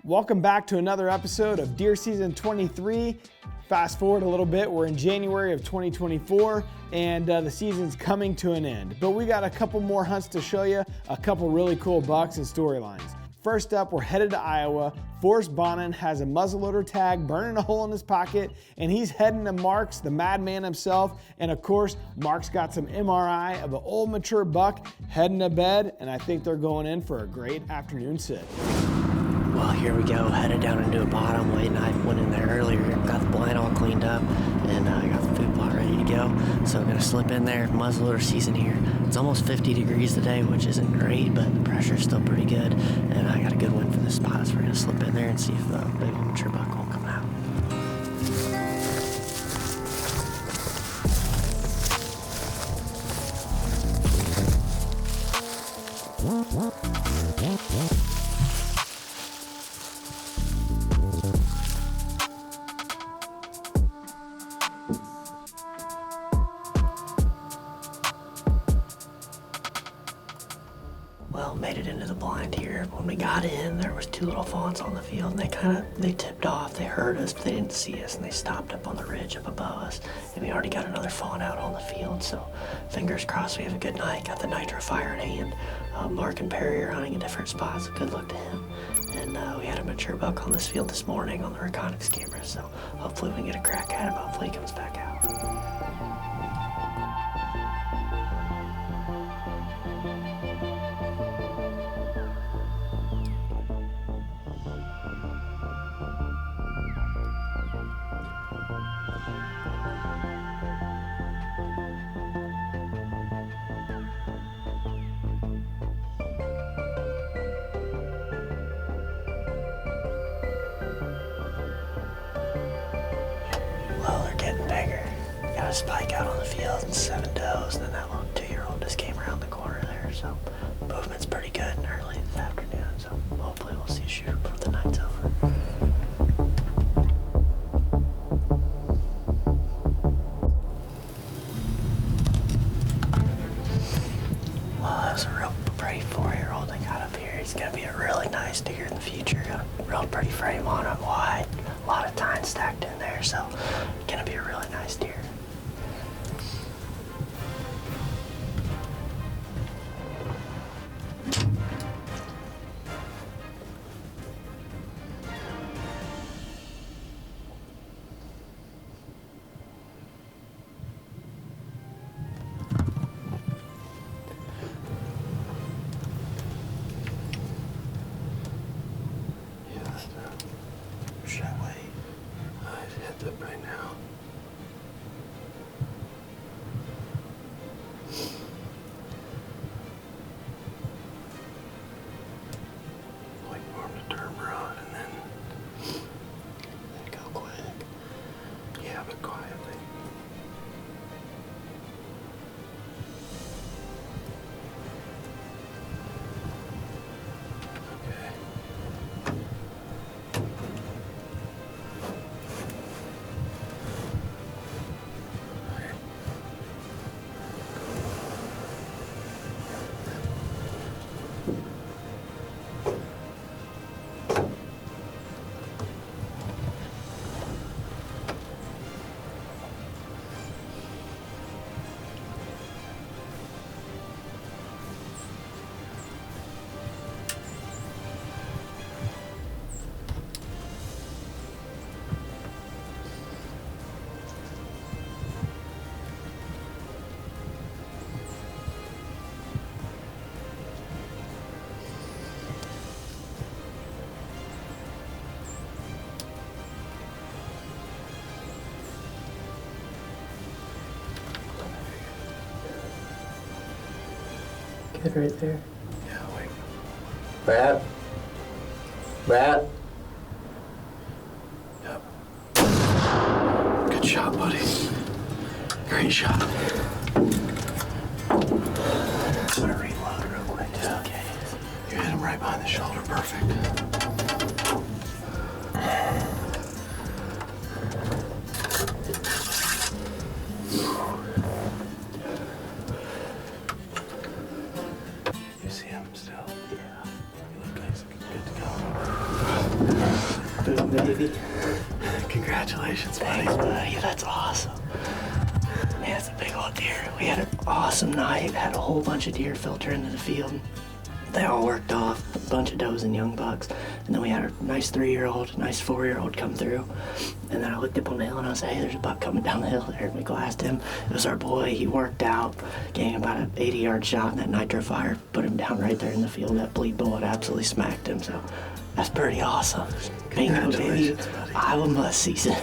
Welcome back to another episode of Deer Season 23. Fast forward a little bit, we're in January of 2024 and the season's coming to an end. But we got a couple more hunts to show you, a couple really cool bucks and storylines. First up, we're headed to Iowa. Forrest Bonin has a muzzleloader tag burning a hole in his pocket, and he's heading to Mark's, the madman himself. And of course, Mark's got some MRI of an old mature buck heading to bed, and I think they're going in for a great afternoon sit. Well, here we go, headed down into a bottom late night. Went in there earlier, got the blind all cleaned up, and I got the food plot ready to go. So I'm gonna slip in there, muzzleloader season here. It's almost 50 degrees today, which isn't great, but the pressure's still pretty good. And I got a good wind from this spot, so we're gonna slip in there and see if the big mature buck won't come out. Well, made it into the blind here. When we got in, there was two little fawns on the field, and they tipped off. They heard us, but they didn't see us, and they stopped up on the ridge up above us. And we already got another fawn out on the field, so fingers crossed we have a good night. Got the NitroFire in hand. Mark and Perry are hunting in different spots, so good luck to him. And we had a mature buck on this field this morning on the Reconyx camera, so hopefully we can get a crack at him. Hopefully he comes back out. Well, they're getting bigger. Got a spike out on the field and 7 does, and then that little 2-year-old just came around the corner there, so movement's pretty good and early this afternoon, so hopefully we'll see a shooter before the night's over. Well, that was a real pretty 4-year-old I got up here. He's gonna be a really nice deer in the future. Got a real pretty frame on him, wide. A lot of tine stacked in there, so gonna be a really nice deer. Should I wait? I'd head up right now. Wait for him to turn broad and then Go quick. yeah, but quietly. Okay. Good right there. Yeah, wait. Matt? Yep. Good shot, buddy. Great shot. I'm gonna reload real quick, just in case. You hit him right behind the shoulder, perfect. You see him still? Yeah. You look like he's good to go. Boom, baby. Congratulations, buddy. Thanks, buddy. That's awesome. Man, it's a big old deer. We had an awesome night. Had a whole bunch of deer filter into the field. They all worked off, a bunch of does and young bucks. And then we had a nice 3-year-old, nice 4-year-old come through. And then I looked up on the hill and I said, hey, there's a buck coming down the hill there. And we glassed him. It was our boy. He worked out, gave him about an 80-yard shot in that NitroFire, put him down right there in the field. That bleed bullet absolutely smacked him. So that's pretty awesome. Bingo, baby. Iowa must season.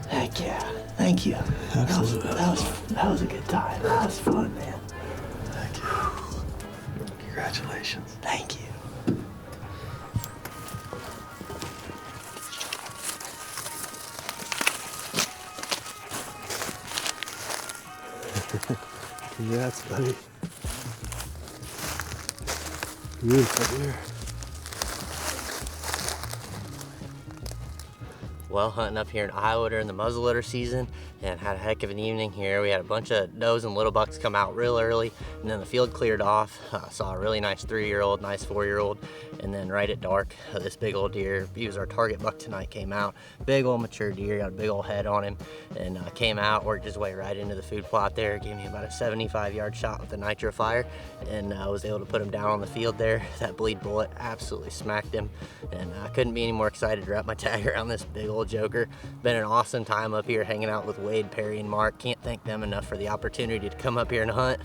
Heck yeah. Thank you. Absolutely. That was a good time. That was fun, man. Thank you. Congratulations. Thank you. Congrats, buddy. Beautiful deer. Well, hunting up here in Iowa during the muzzleloader season, and had a heck of an evening here. We had a bunch of does and little bucks come out real early, and then the field cleared off. Saw a really nice 3-year-old, nice 4-year-old, and then right at dark, this big old deer, he was our target buck tonight, came out. Big old mature deer, got a big old head on him, and came out, worked his way right into the food plot there, gave me about a 75-yard shot with the NitroFire, and I was able to put him down on the field there. That bleed bullet absolutely smacked him, and I couldn't be any more excited to wrap my tag around this big old joker. Been an awesome time up here hanging out with Wade, Perry, and Mark. Can't thank them enough for the opportunity to come up here and hunt,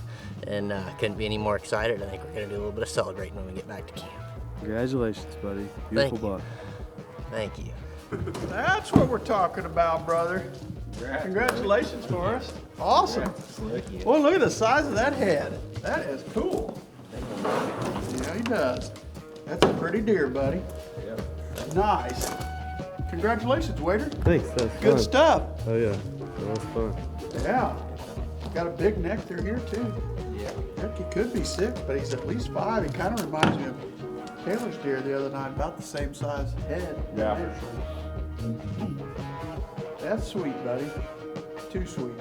and couldn't be any more excited. I think we're gonna do a little bit of celebrating when we get back to camp. Congratulations, buddy. Beautiful buck. Thank you. That's what we're talking about, brother. Congratulations, Forrest. Awesome. Well, look at the size of that head. That is cool. Yeah, he does. That's a pretty deer, buddy. Yeah. Nice. Congratulations, waiter. Thanks, that's Good fun. stuff. Oh yeah, that was fun. Yeah. Got a big neck through here, too. Yeah. Heck, he could be 6, but he's at least 5. He kind of reminds me of Taylor's deer the other night, about the same size head. Yeah. That's sweet, buddy. Too sweet.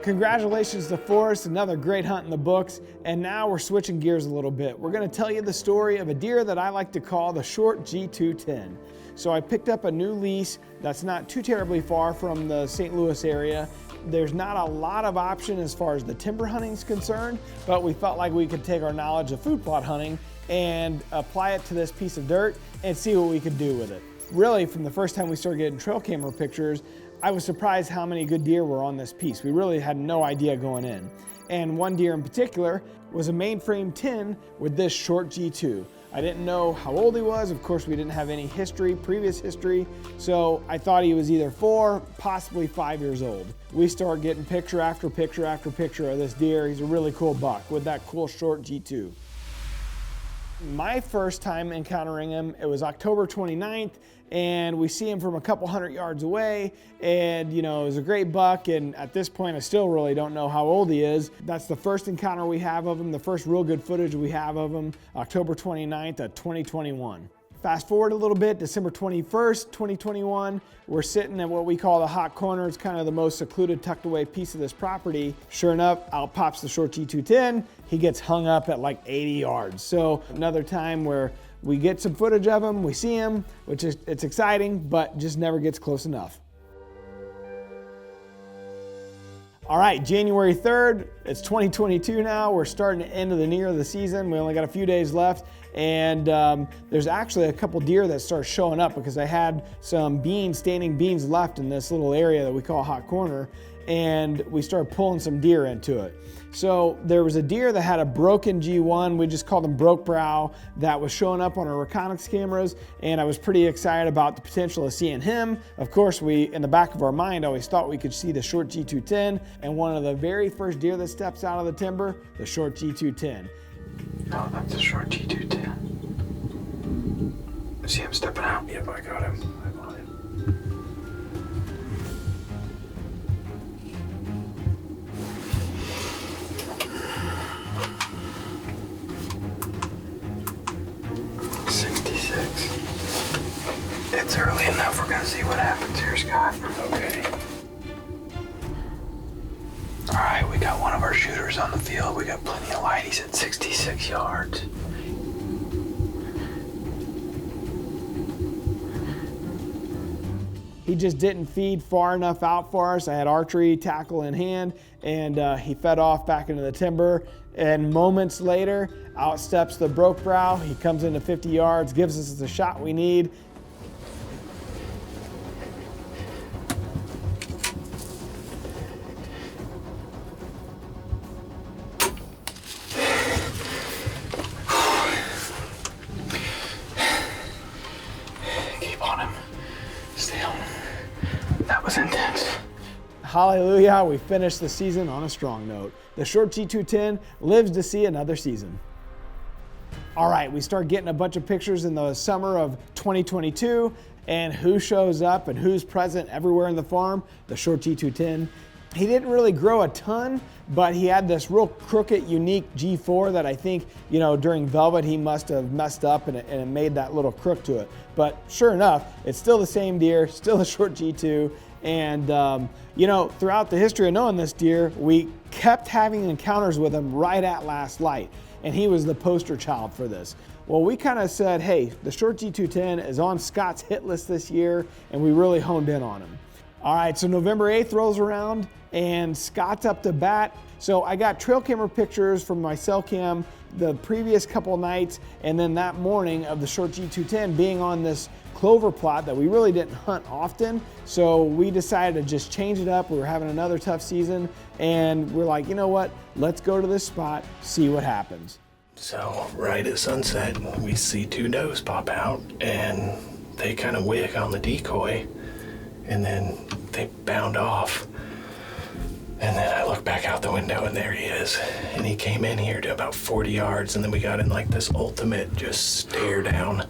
Congratulations to Forrest, another great hunt in the books. And now we're switching gears a little bit. We're gonna tell you the story of a deer that I like to call the short G210. So I picked up a new lease that's not too terribly far from the St. Louis area. There's not a lot of option as far as the timber hunting is concerned, but we felt like we could take our knowledge of food plot hunting and apply it to this piece of dirt and see what we could do with it. Really, from the first time we started getting trail camera pictures, I was surprised how many good deer were on this piece. We really had no idea going in. And one deer in particular was a mainframe 10 with this short G2. I didn't know how old he was. Of course, we didn't have any previous history. So I thought he was either 4, possibly 5 years old. We start getting picture after picture after picture of this deer. He's a really cool buck with that cool short G2. My first time encountering him, it was October 29th, and we see him from a couple 100 yards away, and it was a great buck, and at this point I still really don't know how old he is. That's the first encounter we have of him, the first real good footage we have of him, October 29th of 2021. Fast forward a little bit, December 21st, 2021, we're sitting at what we call the hot corner. It's kind of the most secluded, tucked away piece of this property. Sure enough, out pops the short G210. He gets hung up at like 80 yards. So another time where we get some footage of him, we see him, it's exciting, but just never gets close enough. All right, January 3rd, it's 2022 now. We're starting to end of the near of the season. We only got a few days left. And there's actually a couple deer that start showing up because I had some standing beans left in this little area that we call Hot Corner, and we started pulling some deer into it. So there was a deer that had a broken G1, we just called him broke brow, that was showing up on our reconnaissance cameras, and I was pretty excited about the potential of seeing him. Of course, we, in the back of our mind, always thought we could see the short G210, and one of the very first deer that steps out of the timber, the short G210. Oh, that's a short G210. See him stepping out? Yep, I got him. I got him. It's early enough. We're gonna see what happens here, Scott. Okay. All right, we got one of our shooters on the field. We got plenty of light. He's at 66 yards. He just didn't feed far enough out for us. I had archery tackle in hand, and he fed off back into the timber. And moments later, out steps the broke brow. He comes into 50 yards, gives us the shot we need. Keep on him. Stay on him. That was intense. Hallelujah, we finished the season on a strong note. The short G210 lives to see another season. All right, we start getting a bunch of pictures in the summer of 2022, and who shows up and who's present everywhere in the farm? The short G210. He didn't really grow a ton, but he had this real crooked, unique G4 that I think, during velvet he must have messed up and it made that little crook to it. But sure enough, it's still the same deer, still a short G2. And, throughout the history of knowing this deer, we kept having encounters with him right at last light. And he was the poster child for this. Well, we kind of said, hey, the short G210 is on Scott's hit list this year, and we really honed in on him. All right, so November 8th rolls around, and Scott's up to bat. So I got trail camera pictures from my cell cam the previous couple nights, and then that morning of the short G210 being on this clover plot that we really didn't hunt often. So we decided to just change it up. We were having another tough season, and we're like, you know what? Let's go to this spot, see what happens. So right at sunset, we see two does pop out, and they kind of wick on the decoy, and then they bound off. And then I look back out the window, and there he is. And he came in here to about 40 yards, and then we got in like this ultimate just stare down.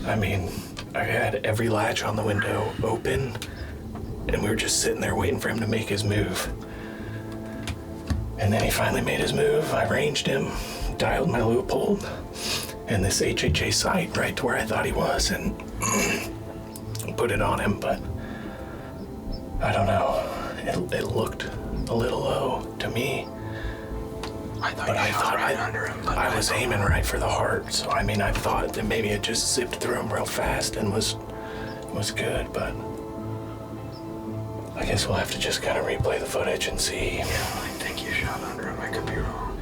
I mean, I had every latch on the window open, and we were just sitting there waiting for him to make his move. And then he finally made his move. I ranged him, dialed my Leupold, and this HHA sight right to where I thought he was, and put it on him, but I don't know. It looked a little low to me. I thought right under him. But I was aiming right for the heart, so I mean, I thought that maybe it just zipped through him real fast and was good, but I guess we'll have to just kind of replay the footage and see. Yeah, I think you shot under him. I could be wrong.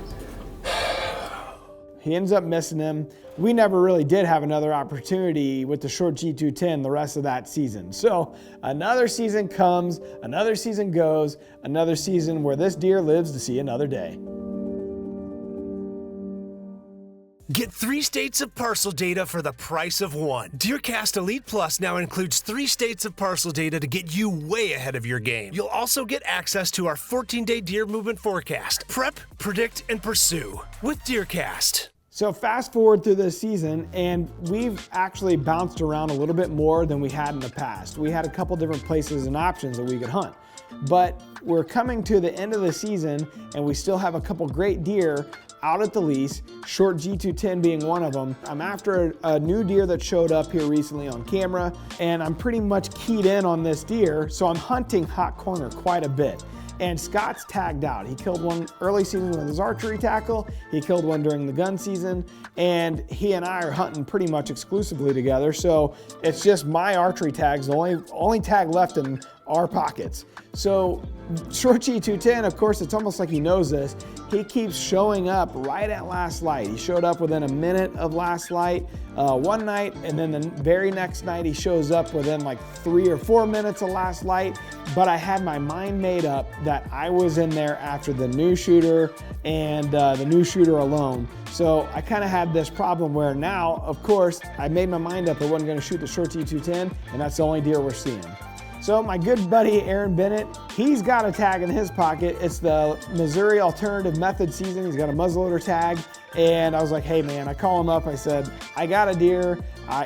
He ends up missing him. We never really did have another opportunity with the short G210 the rest of that season. So another season comes, another season goes, another season where this deer lives to see another day. Get 3 states of parcel data for the price of 1. DeerCast Elite Plus now includes 3 states of parcel data to get you way ahead of your game. You'll also get access to our 14-day deer movement forecast. Prep, predict, and pursue with DeerCast. So fast forward through this season, and we've actually bounced around a little bit more than we had in the past. We had a couple different places and options that we could hunt. But we're coming to the end of the season, and we still have a couple great deer out at the lease, short G210 being one of them. I'm after a new deer that showed up here recently on camera, and I'm pretty much keyed in on this deer, so I'm hunting hot corner quite a bit. And Scott's tagged out. He killed one early season with his archery tackle. He killed one during the gun season, and he and I are hunting pretty much exclusively together. So it's just my archery tags, the only tag left in our pockets. So short G210, of course, it's almost like he knows this. He keeps showing up right at last light. He showed up within a minute of last light one night, and then the very next night he shows up within like 3 or 4 minutes of last light. But I had my mind made up that I was in there after the new shooter and the new shooter alone. So I kind of had this problem where now, of course, I made my mind up I wasn't going to shoot the short G210, and that's the only deer we're seeing. So my good buddy Aaron Bennett, he's got a tag in his pocket. It's the Missouri Alternative Method season. He's got a muzzleloader tag. And I was like, hey man, I call him up. I said, I got a deer.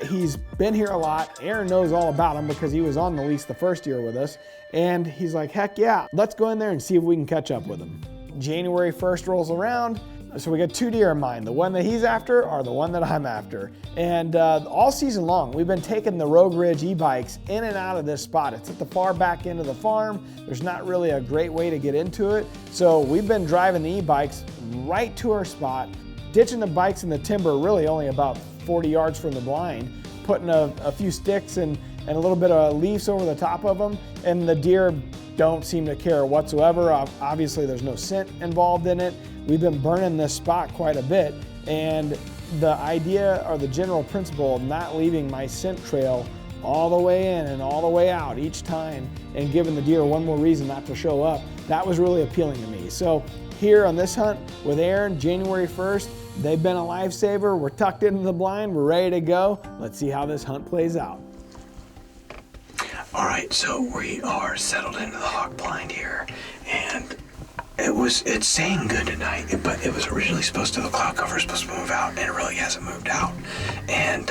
He's been here a lot. Aaron knows all about him because he was on the lease the first year with us. And he's like, heck yeah, let's go in there and see if we can catch up with him. January 1st rolls around. So we got 2 deer in mind, the one that he's after or the one that I'm after. And all season long, we've been taking the Rogue Ridge e-bikes in and out of this spot. It's at the far back end of the farm. There's not really a great way to get into it. So we've been driving the e-bikes right to our spot, ditching the bikes in the timber really only about 40 yards from the blind, putting a few sticks and and a little bit of leaves over the top of them, and the deer don't seem to care whatsoever. Obviously there's no scent involved in it. We've been burning this spot quite a bit, and the idea or the general principle of not leaving my scent trail all the way in and all the way out each time and giving the deer one more reason not to show up, that was really appealing to me. So here on this hunt with Aaron, January 1st, they've been a lifesaver. We're tucked into the blind, we're ready to go. Let's see how this hunt plays out. All right, so we are settled into the hawk blind here, and it's saying good tonight, but it was originally the cloud cover was supposed to move out, and it really hasn't moved out. And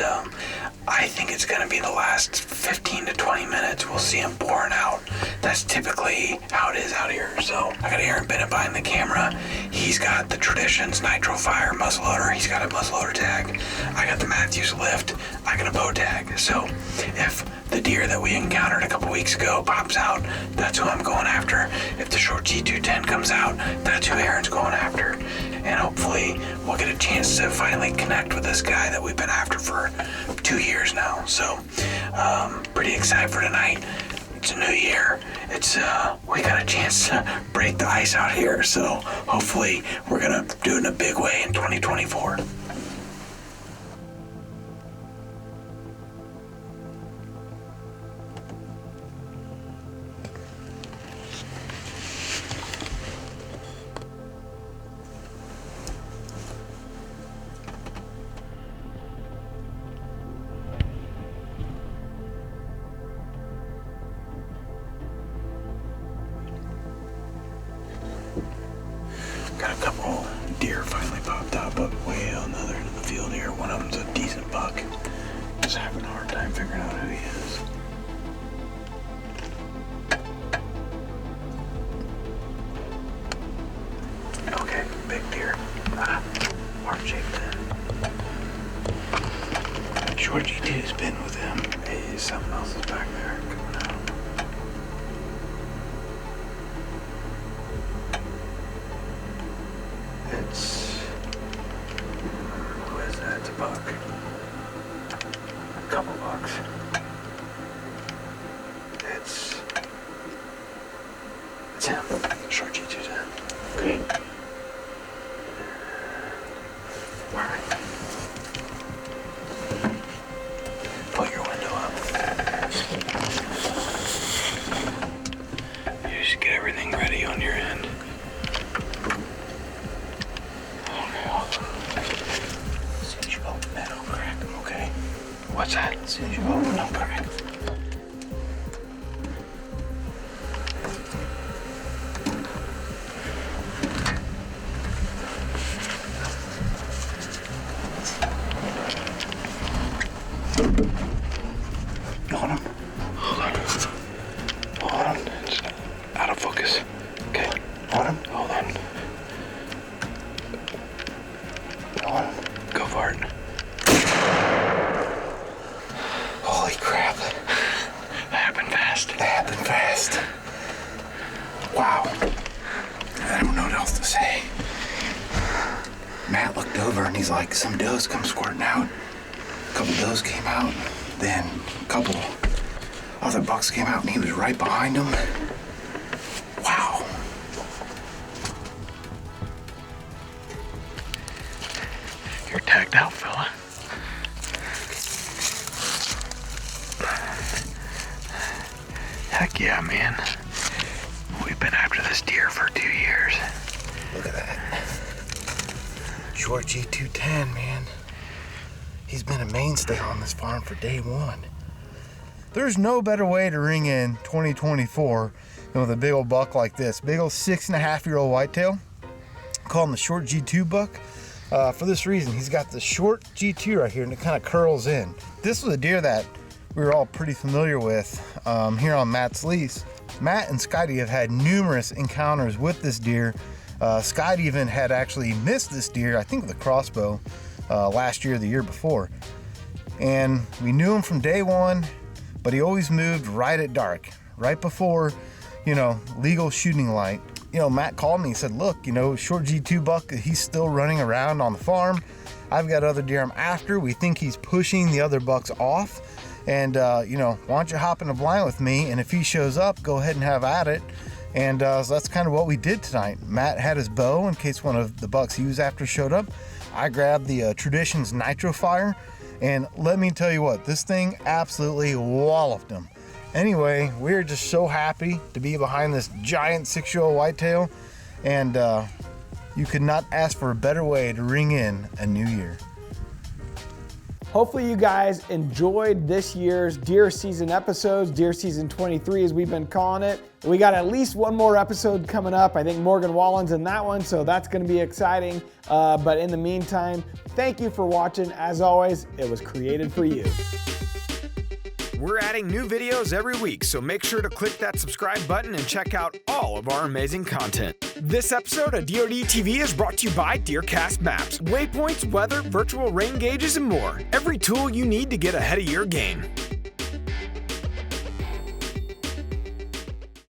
I think it's going to be the last 15 to 20 minutes. We'll see him pouring out. That's typically how it is out here. So I got Aaron Bennett behind the camera. He's got the Traditions NitroFire muzzleloader. He's got a muzzleloader tag. I got the Matthews lift. I got a bow tag. So if the deer that we encountered a couple weeks ago pops out, that's who I'm going after. If the short G210 comes out, that's who Aaron's going after. And hopefully we'll get a chance to finally connect with this guy that we've been after for 2 years now. So pretty excited for tonight. It's a new year. We got a chance to break the ice out here. So hopefully we're gonna do it in a big way in 2024. Got a couple deer finally popped up way on the other end of the field here. One of them's a decent buck. Just having a hard time figuring out who he is. Okay, big deer. Heart shaped in. Short G2's been with him. Hey, something else is back there coming out. Who is that? It's a buck. A couple bucks. It's him. Short G210. Okay. Alright. Put your window up. You just get everything ready on your end. What's that? As soon as you open up, correct. Hold on. Hold on. Hold on. It's out of focus. Okay. Hold on. Hold on. Hold on. Go for it. Holy crap. That happened fast. That happened fast. Wow. I don't know what else to say. Matt looked over and he's like, some does come squirting out. A couple does came out. Then a couple other bucks came out and he was right behind them. Wow. You're tagged out, fella. Heck yeah, man. We've been after this deer for 2 years. Look at that. Short G210, man. He's been a mainstay on this farm for day one. There's no better way to ring in 2024 than with a big old buck like this. Big old 6.5-year-old whitetail. Call him the short G2 buck. For this reason, he's got the short G2 right here and it kind of curls in. This was a deer that we were all pretty familiar with here on Matt's lease. Matt and Scotty have had numerous encounters with this deer. Scott even had actually missed this deer, I think with a crossbow, last year or the year before. And we knew him from day one, but he always moved right at dark, right before, legal shooting light. Matt called me and said, look, short G2 buck, he's still running around on the farm. I've got other deer I'm after. We think he's pushing the other bucks off. And, you know, why don't you hop in a blind with me? And if he shows up, go ahead and have at it. And so that's kind of what we did tonight. Matt had his bow in case one of the bucks he was after showed up. I grabbed the Traditions NitroFire. And let me tell you what, this thing absolutely walloped him. Anyway, we're just so happy to be behind this giant 6-year-old whitetail. And you could not ask for a better way to ring in a new year. Hopefully you guys enjoyed this year's deer season episodes, deer season 23 as we've been calling it. We got at least one more episode coming up. I think Morgan Wallen's in that one, so that's gonna be exciting. But in the meantime, thank you for watching. As always, it was created for you. We're adding new videos every week, so make sure to click that subscribe button and check out all of our amazing content. This episode of DoD TV is brought to you by DeerCast Maps, waypoints, weather, virtual rain gauges, and more. Every tool you need to get ahead of your game.